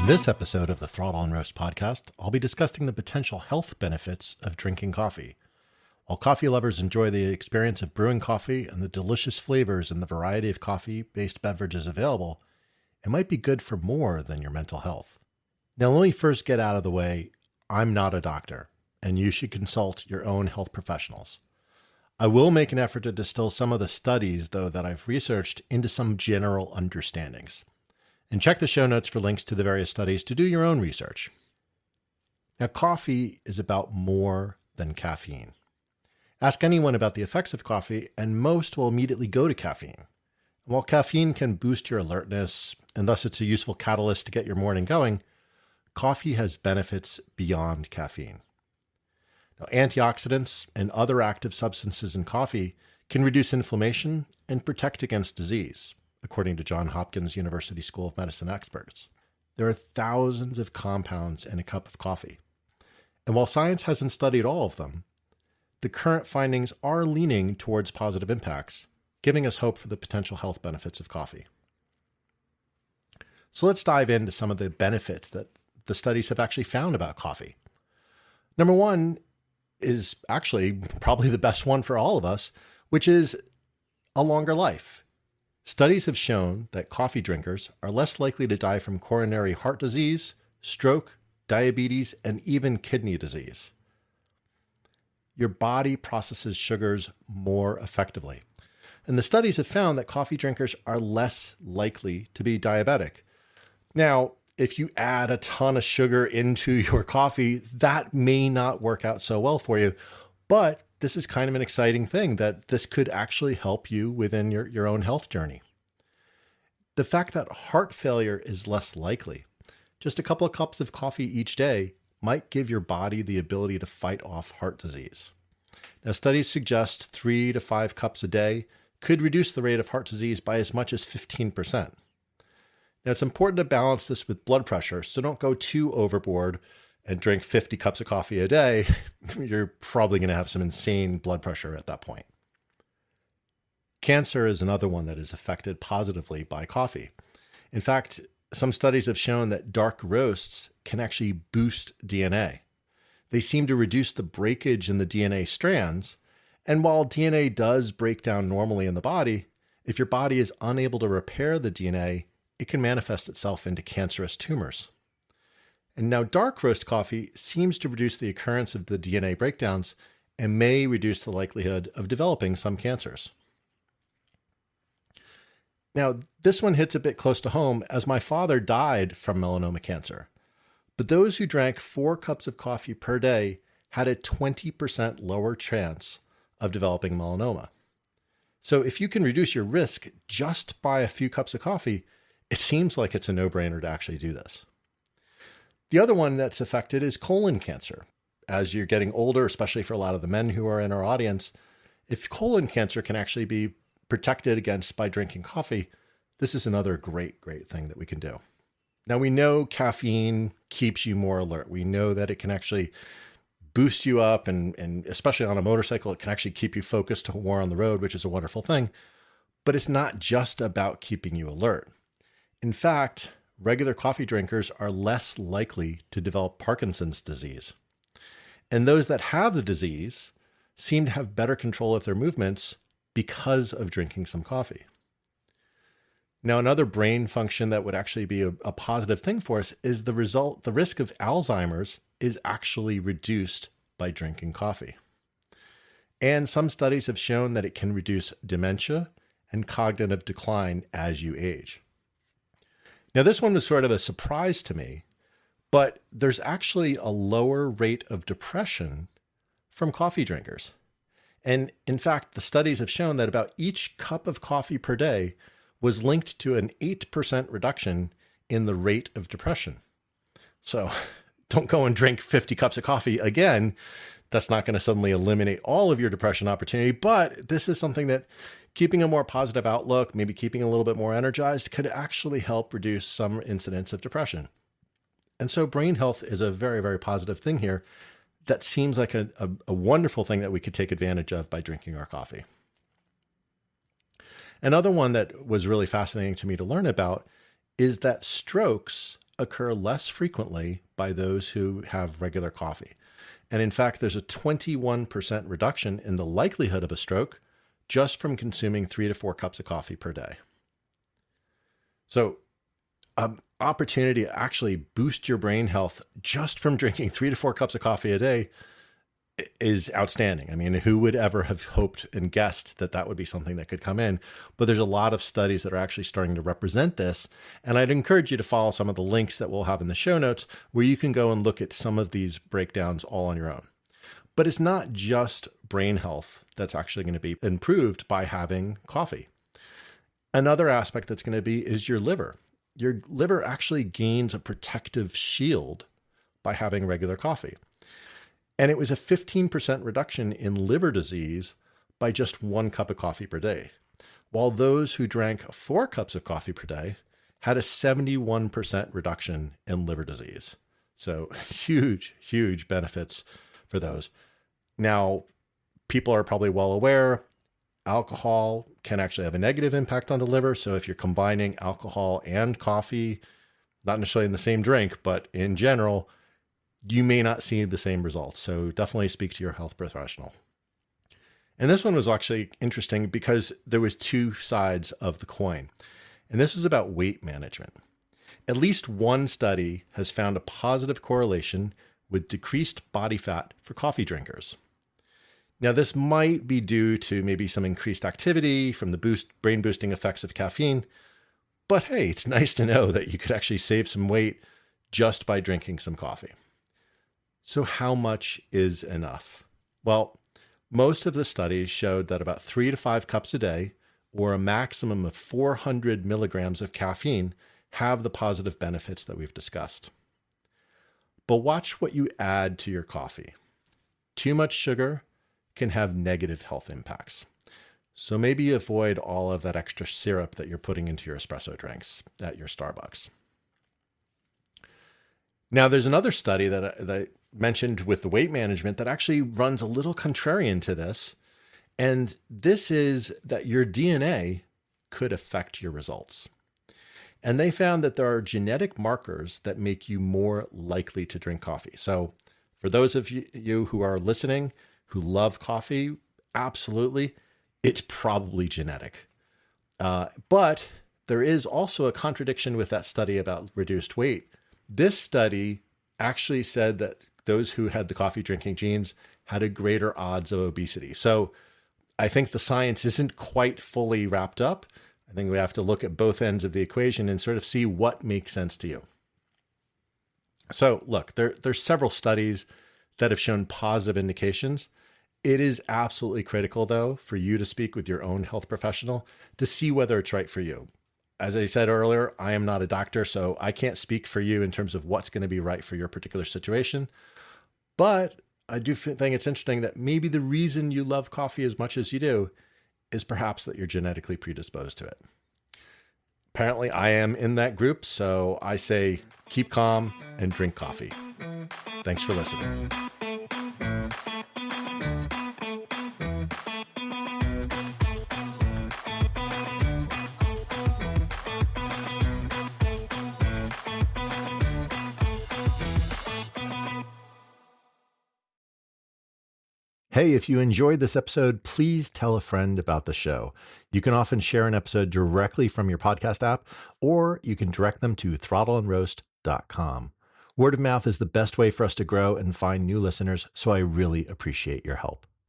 this episode of the Throttle Roast podcast, I'll be discussing the potential health benefits of drinking coffee. While coffee lovers enjoy the experience of brewing coffee and the delicious flavors and the variety of coffee-based beverages available, it might be good for more than your mental health. Now, let me first get out of the way, I'm not a doctor, and you should consult your own health professionals. I will make an effort to distill some of the studies, though, that I've researched into some general understandings. And check the show notes for links to the various studies to do your own research. Now, coffee is about more than caffeine. Ask anyone about the effects of coffee, and most will immediately go to caffeine. While caffeine can boost your alertness, and thus it's a useful catalyst to get your morning going, coffee has benefits beyond caffeine. Now, antioxidants and other active substances in coffee can reduce inflammation and protect against disease, according to Johns Hopkins University School of Medicine experts. There are thousands of compounds in a cup of coffee. And while science hasn't studied all of them, the current findings are leaning towards positive impacts, giving us hope for the potential health benefits of coffee. So let's dive into some of the benefits that the studies have actually found about coffee. Number one is actually probably the best one for all of us, which is a longer life. Studies have shown that coffee drinkers are less likely to die from coronary heart disease, stroke, diabetes, and even kidney disease. Your body processes sugars more effectively. And the studies have found that coffee drinkers are less likely to be diabetic. Now, if you add a ton of sugar into your coffee, that may not work out so well for you, but this is kind of an exciting thing that this could actually help you within your own health journey. The fact that heart failure is less likely, just a couple of cups of coffee each day might give your body the ability to fight off heart disease. Now, studies suggest 3 to 5 cups a day could reduce the rate of heart disease by as much as 15%. Now, it's important to balance this with blood pressure, so don't go too overboard and drink 50 cups of coffee a day. You're probably going to have some insane blood pressure at that point. Cancer is another one that is affected positively by coffee. In fact, some studies have shown that dark roasts can actually boost DNA. They seem to reduce the breakage in the DNA strands, and while DNA does break down normally in the body, if your body is unable to repair the DNA, it can manifest itself into cancerous tumors. And now dark roast coffee seems to reduce the occurrence of the DNA breakdowns and may reduce the likelihood of developing some cancers. Now, this one hits a bit close to home as my father died from melanoma cancer. But those who drank 4 cups of coffee per day had a 20% lower chance of developing melanoma. So if you can reduce your risk just by a few cups of coffee, it seems like it's a no-brainer to actually do this. The other one that's affected is colon cancer. As you're getting older, especially for a lot of the men who are in our audience, if colon cancer can actually be protected against by drinking coffee, this is another great thing that we can do. Now, we know caffeine keeps you more alert. We know that it can actually boost you up, and especially on a motorcycle, it can actually keep you focused more on the road, which is a wonderful thing. But it's not just about keeping you alert. In fact, regular coffee drinkers are less likely to develop Parkinson's disease. And those that have the disease seem to have better control of their movements because of drinking some coffee. Now, another brain function that would actually be a positive thing for us is the risk of Alzheimer's is actually reduced by drinking coffee. And some studies have shown that it can reduce dementia and cognitive decline as you age. Now, this one was sort of a surprise to me, but there's actually a lower rate of depression from coffee drinkers. And in fact, the studies have shown that about each cup of coffee per day was linked to an 8% reduction in the rate of depression. So don't go and drink 50 cups of coffee again. That's not going to suddenly eliminate all of your depression opportunity, but this is something that keeping a more positive outlook, maybe keeping a little bit more energized, could actually help reduce some incidents of depression. And so brain health is a very positive thing here that seems like a wonderful thing that we could take advantage of by drinking our coffee. Another one that was really fascinating to me to learn about is that strokes occur less frequently by those who have regular coffee. And in fact, there's a 21% reduction in the likelihood of a stroke just from consuming 3 to 4 cups of coffee per day. So, opportunity to actually boost your brain health just from drinking 3 to 4 cups of coffee a day is outstanding. I mean, who would ever have hoped and guessed that that would be something that could come in? But there's a lot of studies that are actually starting to represent this. And I'd encourage you to follow some of the links that we'll have in the show notes where you can go and look at some of these breakdowns all on your own. But it's not just brain health that's actually going to be improved by having coffee. Another aspect that's going to be is your liver. Your liver actually gains a protective shield by having regular coffee. And it was a 15% reduction in liver disease by just 1 cup of coffee per day, while those who drank 4 cups of coffee per day had a 71% reduction in liver disease. So huge, huge benefits for those. Now, people are probably well aware, alcohol can actually have a negative impact on the liver. So if you're combining alcohol and coffee, not necessarily in the same drink, but in general, you may not see the same results. So definitely speak to your health professional. And this one was actually interesting because there was 2 sides of the coin. And this is about weight management. At least one study has found a positive correlation with decreased body fat for coffee drinkers. Now, this might be due to maybe some increased activity from the brain boosting effects of caffeine. But hey, it's nice to know that you could actually save some weight just by drinking some coffee. So how much is enough? Well, most of the studies showed that about 3 to 5 cups a day, or a maximum of 400 milligrams of caffeine, have the positive benefits that we've discussed. But watch what you add to your coffee. Too much sugar can have negative health impacts. So maybe avoid all of that extra syrup that you're putting into your espresso drinks at your Starbucks. Now, there's another study that I mentioned with the weight management that actually runs a little contrarian to this. And this is that your DNA could affect your results. And they found that there are genetic markers that make you more likely to drink coffee. So for those of you who are listening, who love coffee, absolutely, it's probably genetic. But there is also a contradiction with that study about reduced weight. This study actually said that those who had the coffee drinking genes had a greater odds of obesity. So I think the science isn't quite fully wrapped up. I think we have to look at both ends of the equation and sort of see what makes sense to you. So look, there's several studies that have shown positive indications. It is absolutely critical, though, for you to speak with your own health professional to see whether it's right for you. As I said earlier, I am not a doctor, so I can't speak for you in terms of what's going to be right for your particular situation. But I do think it's interesting that maybe the reason you love coffee as much as you do is perhaps that you're genetically predisposed to it. Apparently, I am in that group, so I say keep calm and drink coffee. Thanks for listening. Hey, if you enjoyed this episode, please tell a friend about the show. You can often share an episode directly from your podcast app, or you can direct them to throttleandroast.com. Word of mouth is the best way for us to grow and find new listeners, so I really appreciate your help.